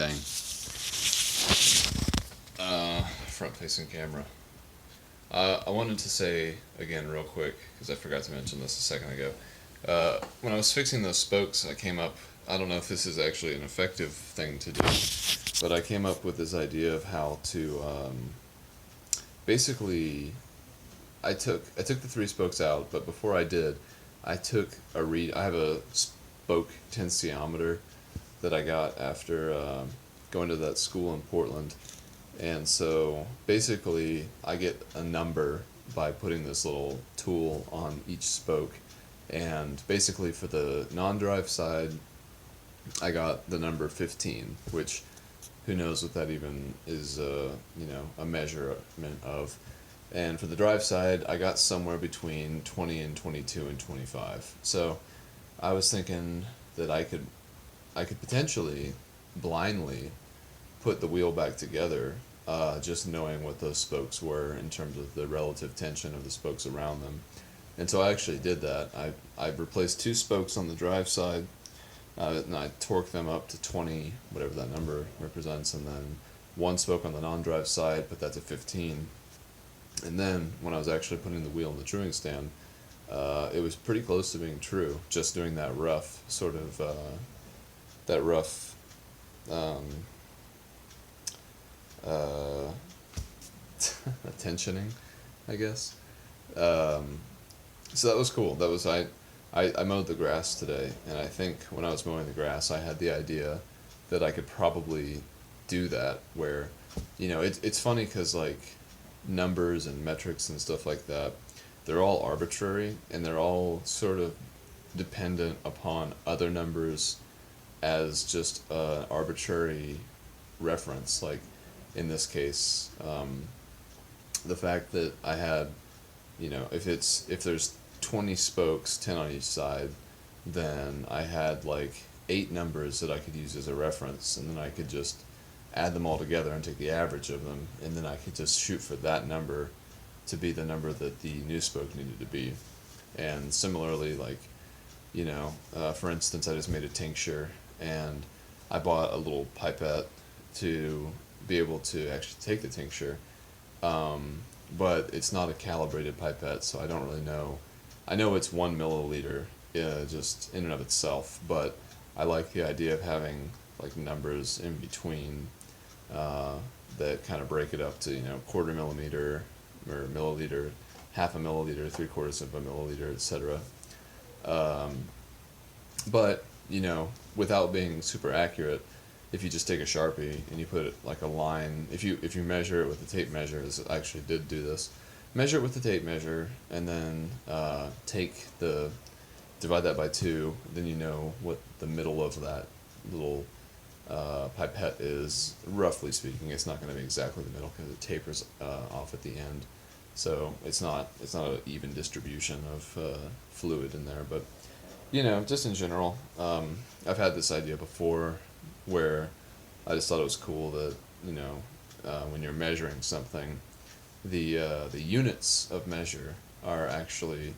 Dang. Front-facing camera. I wanted to say again real quick, because I forgot to mention this a second ago. When I was fixing those spokes, I came up, I don't know if this is actually an effective thing to do, but I came up with this idea of how to, basically, I took the three spokes out, but before I did, I have a spoke tensiometer that I got after going to that school in Portland. And so basically, I get a number by putting this little tool on each spoke. And basically, for the non drive side, I got the number 15, which who knows what that even is, a measurement of. And for the drive side, I got somewhere between 20 and 22 and 25. So I was thinking that I could potentially blindly put the wheel back together, just knowing what those spokes were in terms of the relative tension of the spokes around them. And so I actually did that. I replaced two spokes on the drive side, and I torqued them up to 20, whatever that number represents, and then one spoke on the non-drive side, put that to 15. And then when I was actually putting the wheel in the truing stand, it was pretty close to being true, just doing that rough sort of, um, uh, tensioning, I guess. Um, so that was cool. I mowed the grass today, and I think when I was mowing the grass, I had the idea that I could probably do that. Where, it's funny because like numbers and metrics and stuff like that, they're all arbitrary and they're all sort of dependent upon other numbers as just an arbitrary reference. Like in this case, the fact that I had, if there's 20 spokes, 10 on each side, then I had like 8 numbers that I could use as a reference, and then I could just add them all together and take the average of them, and then I could just shoot for that number to be the number that the new spoke needed to be. And similarly, like, for instance, I just made a tincture, and I bought a little pipette to be able to actually take the tincture, but it's not a calibrated pipette, so I don't really know. I know it's 1 milliliter, just in and of itself, but I like the idea of having like numbers in between, that kind of break it up to, quarter millimeter or milliliter, half a milliliter, 3/4 of a milliliter, etc. But without being super accurate, if you just take a Sharpie and you put it like a line, if you measure it with the tape measure, this actually did do this, measure it with the tape measure, and then divide that by 2, then you know what the middle of that little pipette is, roughly speaking. It's not going to be exactly the middle because it tapers off at the end, so it's not an even distribution of fluid in there. But just in general, I've had this idea before where I just thought it was cool that when you're measuring something, the units of measure are actually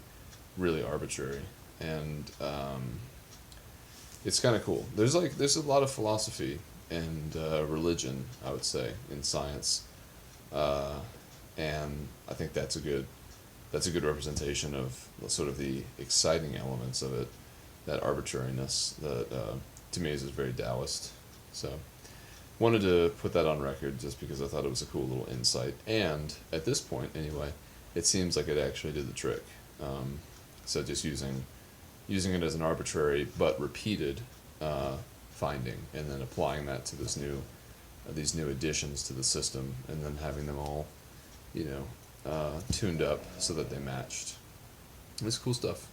really arbitrary, and it's kind of cool. There's a lot of philosophy and religion, I would say, in science, and I think that's a good representation of sort of the exciting elements of it, that arbitrariness that to me is very Taoist. So wanted to put that on record just because I thought it was a cool little insight, and at this point anyway, it seems like it actually did the trick. So just using it as an arbitrary but repeated finding, and then applying that to these new additions to the system, and then having them all, tuned up so that they matched. It's cool stuff.